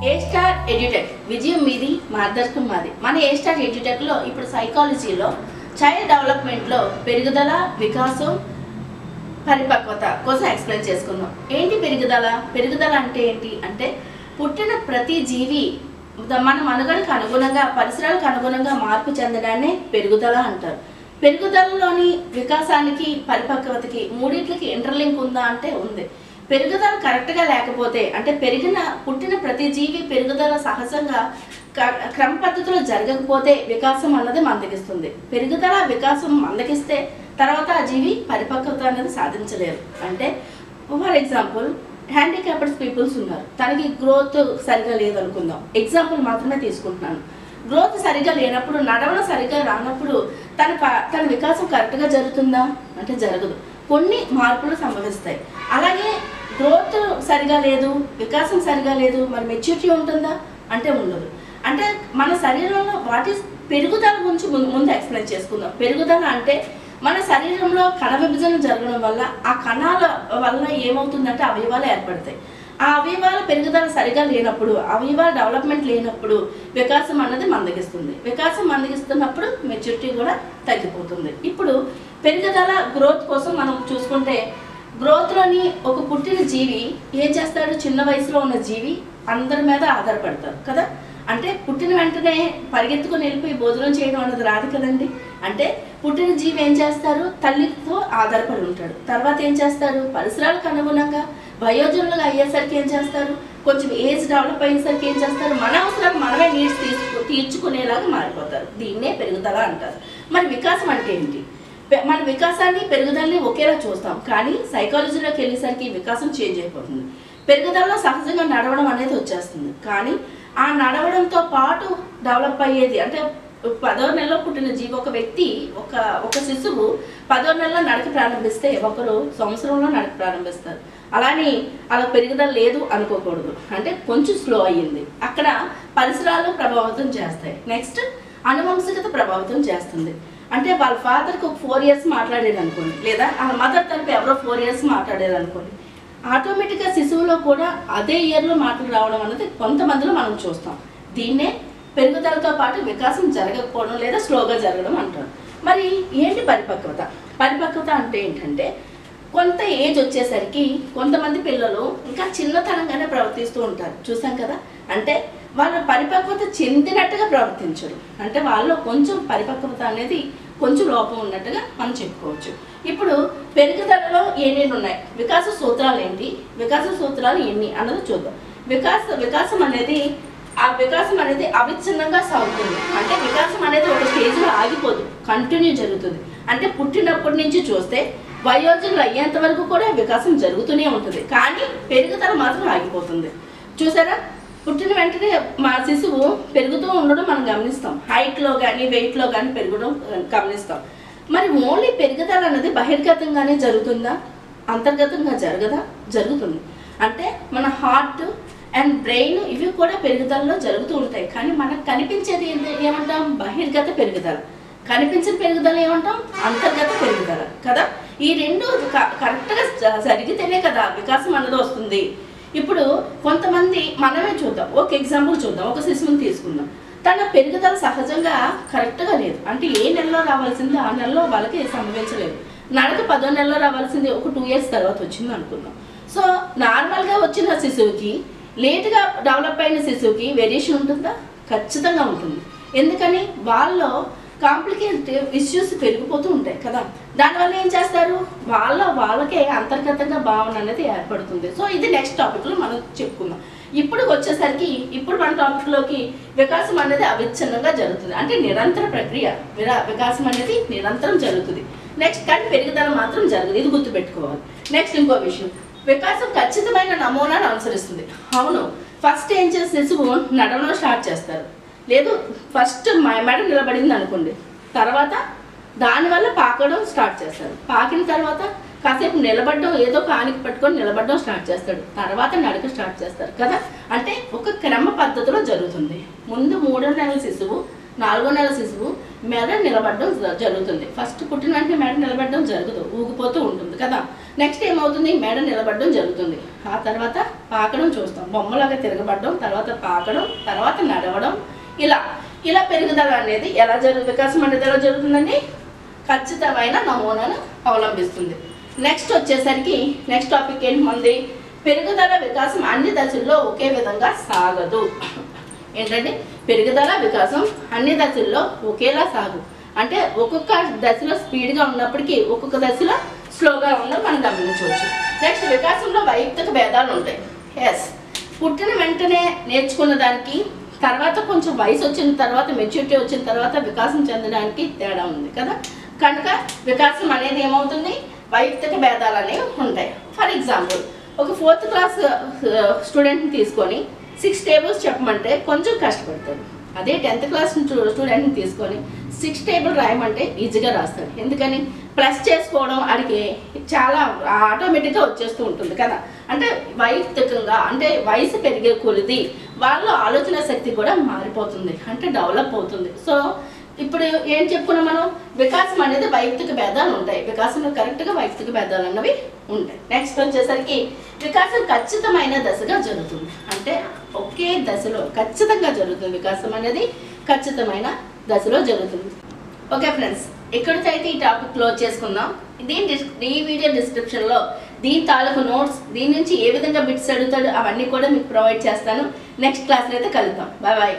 ఏ star edutech విజయం మీది మార్గదర్శకం మాది. మన ఏ స్టార్ ఎడ్యుటెక్లో ఇప్పుడు సైకాలజీలో చైల్డ్ డెవలప్మెంట్లో పెరుగుదల, వికాసం, పరిపక్వత కోసం ఎక్స్ప్లెయిన్ చేసుకుందాం. ఏంటి పెరుగుదల అంటే ఏంటి అంటే పుట్టిన ప్రతి జీవి మన మనుగడకు అనుగుణంగా, పరిసరాలకు అనుగుణంగా మార్పు చెందడాన్ని పెరుగుదల అంటారు. పెరుగుదలలోని వికాసానికి, పరిపక్వతకి మూడింటికి ఇంటర్లింక్ ఉందా అంటే ఉంది. పెరుగుదల కరెక్ట్గా లేకపోతే అంటే పుట్టిన ప్రతి జీవి పెరుగుదల సహజంగా క్రమ పద్ధతిలో జరగకపోతే వికాసం అన్నది మందగిస్తుంది. పెరుగుదల, వికాసం మందగిస్తే తర్వాత ఆ జీవి పరిపక్వత అనేది సాధించలేరు. అంటే ఫర్ ఎగ్జాంపుల్ హ్యాండిక్యాప్డ్ పీపుల్స్ ఉన్నారు, తనకి గ్రోత్ సరిగా లేదనుకుందాం, ఎగ్జాంపుల్ మాత్రమే తీసుకుంటున్నాను. గ్రోత్ సరిగా లేనప్పుడు, నడవడం సరిగా రానప్పుడు తన వికాసం కరెక్ట్గా జరుగుతుందా అంటే జరగదు, కొన్ని మార్పులు సంభవిస్తాయి. అలాగే గ్రోత్ సరిగా లేదు, వికాసం సరిగా లేదు, మరి మెచ్యూరిటీ ఉంటుందా అంటే ఉండదు. అంటే మన శరీరంలో వాటి పెరుగుదల గురించి ముందు ఎక్స్ప్లెయిన్ చేసుకుందాం. పెరుగుదల అంటే మన శరీరంలో కణ విభజన జరగడం వల్ల ఆ కణాల వల్ల ఏమవుతుందంటే అవయవాలు ఏర్పడతాయి. ఆ అవయవాల పెరుగుదల సరిగా లేనప్పుడు, అవయవాల డెవలప్మెంట్ లేనప్పుడు వికాసం అన్నది మందగిస్తుంది. వికాసం మందగిస్తున్నప్పుడు మెచ్యూరిటీ కూడా తగ్గిపోతుంది. ఇప్పుడు పెరుగుదల, గ్రోత్ కోసం మనం చూసుకుంటే గ్రోత్లోని ఒక పుట్టిన జీవి ఏం చేస్తాడు, చిన్న వయసులో ఉన్న జీవి అందరి మీద ఆధారపడతారు కదా. అంటే పుట్టిన వెంటనే పరిగెత్తుకుని వెళ్ళిపోయి భోజనం చేయడం అన్నది రాదు కదండి. అంటే పుట్టిన జీవి ఏం చేస్తారు, తల్లితో ఆధారపడి ఉంటాడు. తర్వాత ఏం చేస్తారు, పరిసరాలకు అనుగుణంగా వయోజనులుగా అయ్యేసరికి ఏం చేస్తారు, కొంచెం ఏజ్ డెవలప్ అయ్యేసరికి ఏం చేస్తారు, మన అవసరాలు మనమే నీడ్స్ తీర్చుకునేలాగా మారిపోతారు. దీన్నే పెరుగుదల అంటారు. మరి వికాసం అంటే ఏంటి? మన వికాసాన్ని, పెరుగుదలని ఒకేలా చూస్తాం, కానీ సైకాలజీలోకి వెళ్ళేసరికి వికాసం చేంజ్ అయిపోతుంది. పెరుగుదలలో సహజంగా నడవడం అనేది వచ్చేస్తుంది, కానీ ఆ నడవడంతో పాటు డెవలప్ అయ్యేది అంటే 10వ నెలలో పుట్టిన జీవి, ఒక వ్యక్తి, ఒక శిశువు 10వ నెలలో నడక ప్రారంభిస్తే ఒకరు సంవత్సరంలో నడక ప్రారంభిస్తారు. అలా పెరుగుదల లేదు అనుకోకూడదు. అంటే కొంచెం స్లో అయ్యింది. అక్కడ పరిసరాలు ప్రభావితం చేస్తాయి. నెక్స్ట్ అనువంశికత ప్రభావితం చేస్తుంది. అంటే వాళ్ళ ఫాదర్కి ఒక 4 years మాట్లాడారు అనుకోండి, లేదా వాళ్ళ మదర్ తరపు ఎవరో 4 years మాట్లాడారు అనుకోండి, ఆటోమేటిక్గా శిశువులో కూడా అదే ఇయర్లో మాటలు రావడం అనేది కొంతమందిలో మనం చూస్తాం. దీన్నే పెరుగుదలతో పాటు వికాసం జరగకపోవడం లేదా స్లోగా జరగడం అంటారు. మరి ఏంటి పరిపక్వత అంటే ఏంటంటే కొంత ఏజ్ వచ్చేసరికి కొంతమంది పిల్లలు ఇంకా చిన్నతనంగానే ప్రవర్తిస్తూ ఉంటారు, చూసాం కదా. అంటే వాళ్ళు పరిపక్వత చెందినట్టుగా ప్రవర్తించరు. అంటే వాళ్ళు కొంచెం పరిపక్వత అనేది కొంచెం లోపం ఉన్నట్టుగా మనం చెప్పుకోవచ్చు. ఇప్పుడు పెరుగుదలలో ఏమేమి ఉన్నాయి, వికాస సూత్రాలు ఏంటి, వికాస సూత్రాలు ఎన్ని అన్నది చూద్దాం. వికాసం అనేది అవిచ్ఛిన్నంగా సాగుతుంది. అంటే వికాసం అనేది ఒక స్టేజ్లో ఆగిపోదు, కంటిన్యూ జరుగుతుంది. అంటే పుట్టినప్పటి నుంచి చూస్తే వయోజనులు అయ్యేంత వరకు కూడా వికాసం జరుగుతూనే ఉంటుంది, కానీ పెరుగుదల మాత్రం ఆగిపోతుంది. చూసారా, పుట్టిన వెంటనే మా శిశువు పెరుగుతూ ఉండడం మనం గమనిస్తాం, హైట్లో కానీ వెయిట్లో కానీ పెరగడం గమనిస్తాం. మరి ఓన్లీ పెరుగుదల అనేది బహిర్గతంగానే జరుగుతుందా, అంతర్గతంగా జరుగుతుంది. అంటే మన హార్ట్ అండ్ బ్రెయిన్ ఇవి కూడా పెరుగుదలలో జరుగుతూ ఉంటాయి, కానీ మనకు కనిపించేది ఏమంటాం, బహిర్గత పెరుగుదల. కనిపించిన పెరుగుదల ఏమంటాం, అంతర్గత పెరుగుదల కదా. ఈ రెండు కరెక్ట్గా జరిగితేనే కదా వికాసం అన్నది వస్తుంది. ఇప్పుడు కొంతమంది మనమే చూద్దాం, ఒక ఎగ్జాంపుల్ చూద్దాం. ఒక శిశువుని తీసుకుందాం, తన పెరుగుదల సహజంగా కరెక్ట్గా లేదు. అంటే ఏ నెలలో రావాల్సింది ఆ నెలలో వాళ్ళకి సంభవించలేదు. నడక 10వ నెలలో రావాల్సింది ఒక 2 years తర్వాత వచ్చింది అనుకుందాం. సో నార్మల్గా వచ్చిన శిశువుకి, లేట్గా డెవలప్ అయిన శిశువుకి వేరియేషన్ ఉంటుందా? ఖచ్చితంగా ఉంటుంది. ఎందుకని వాళ్ళలో కాంప్లికేటెడ్ ఇష్యూస్ పెరిగిపోతూ ఉంటాయి కదా. దానివల్ల ఏం చేస్తారు, వాళ్ళకే అంతర్గతంగా భావన అనేది ఏర్పడుతుంది. సో ఇది నెక్స్ట్ టాపిక్లో మనం చెప్పుకుందాం. ఇప్పుడు వచ్చేసరికి మన టాపిక్లోకి వికాసం అనేది అవిచ్ఛిన్నంగా జరుగుతుంది. అంటే నిరంతర ప్రక్రియ, వికాసం అనేది నిరంతరం జరుగుతుంది. నెక్స్ట్ కానీ పెరుగుదల మాత్రం జరగదు, ఇది గుర్తుపెట్టుకోవాలి. నెక్స్ట్ ఇంకో విషయం, వికాసం ఖచ్చితమైన నమూనాను అనుసరిస్తుంది. అవును, ఫస్ట్ ఏం చేసి శిశువు నడవడం స్టార్ట్ చేస్తారు, లేదు ఫస్ట్ మెడ నిలబడింది అనుకోండి, తర్వాత దానివల్ల పాకడం స్టార్ట్ చేస్తారు. పాకిన తర్వాత కాసేపు నిలబడడం, ఏదో కానికి పట్టుకొని నిలబడడం స్టార్ట్ చేస్తాడు, తర్వాత నడక స్టార్ట్ చేస్తారు కదా. అంటే ఒక క్రమ పద్ధతిలో జరుగుతుంది. ముందు 3వ నెలల శిశువు, 4వ నెలల శిశువు మెడ నిలబడడం జరుగుతుంది. ఫస్ట్ పుట్టిన వెంటనే మెడ నిలబడడం జరగదు, ఊగిపోతూ ఉంటుంది కదా. నెక్స్ట్ ఏమవుతుంది, మెడ నిలబడడం జరుగుతుంది. ఆ తర్వాత పాకడం చూస్తాం, బొమ్మలాగా తిరగబడడం, తర్వాత పాకడం, తర్వాత నడవడం. ఇలా పెరుగుదల అనేది ఎలా వికాసం అనేది ఎలా జరుగుతుందండి, ఖచ్చితమైన నమూనాను అవలంబిస్తుంది. నెక్స్ట్ వచ్చేసరికి నెక్స్ట్ టాపిక్ ఏంటి మంది, పెరుగుదల వికాసం అన్ని దశల్లో ఒకే విధంగా సాగదు. ఏంటంటే పెరుగుదల వికాసం అన్ని దశల్లో ఒకేలా సాగు. అంటే ఒక్కొక్క దశలో స్పీడ్గా ఉన్నప్పటికీ ఒక్కొక్క దశలో స్లోగా ఉండడం మనం గమనించవచ్చు. నెక్స్ట్ వికాసంలో వైయక్తిక భేదాలు ఉంటాయి. ఎస్, పుట్టిన వెంటనే నేర్చుకున్న దానికి తర్వాత కొంచెం వయసు వచ్చిన తర్వాత మెచ్యూరిటీ వచ్చిన తర్వాత వికాసం చెందడానికి తేడా ఉంది కదా. కనుక వికాసం అనేది ఏమవుతుంది, వైయక్తిక భేదాలు అనేవి ఉంటాయి. ఫర్ ఎగ్జాంపుల్ ఒక 4th క్లాస్ స్టూడెంట్ని తీసుకొని 6 టేబుల్స్ చెప్పమంటే కొంచెం కష్టపడతాడు. అదే 10th క్లాస్ స్టూడెంట్ని తీసుకొని 6 టేబుల్ రాయమంటే ఈజీగా రాస్తాడు. ఎందుకని, ప్లస్ చేసుకోవడం అడిగి చాలా ఆటోమేటిక్గా వచ్చేస్తూ ఉంటుంది కదా. అంటే వైయక్తికంగా అంటే వయసు పెరిగే కొలిది వాళ్ళ ఆలోచన శక్తి కూడా మారిపోతుంది, అంటే డెవలప్ అవుతుంది. సో ఇప్పుడు ఏం చెప్పుకున్నాం మనం, వికాసం అనేది వైయక్తిక భేదాలు ఉంటాయి. వికాసంలో కరెక్ట్గా వైయక్తిక భేదాలు అన్నవి ఉంటాయి. నెక్స్ట్ వచ్చేసరికి వికాసం ఖచ్చితమైన దశగా జరుగుతుంది. అంటే ఒకే దశలో ఖచ్చితంగా జరుగుతుంది. వికాసం అనేది ఖచ్చితమైన దశలో జరుగుతుంది. ఓకే ఫ్రెండ్స్, ఇక్కడితో అయితే ఈ టాపిక్ క్లోజ్ చేసుకుందాం. ఈ వీడియో డిస్క్రిప్షన్లో దీని తాలూకు నోట్స్, దీని నుంచి ఏ విధంగా బిట్స్ అడుగుతాడు అవన్నీ కూడా మీకు ప్రొవైడ్ చేస్తాను. నెక్స్ట్ క్లాస్లో అయితే కలుద్దాం. Bye bye.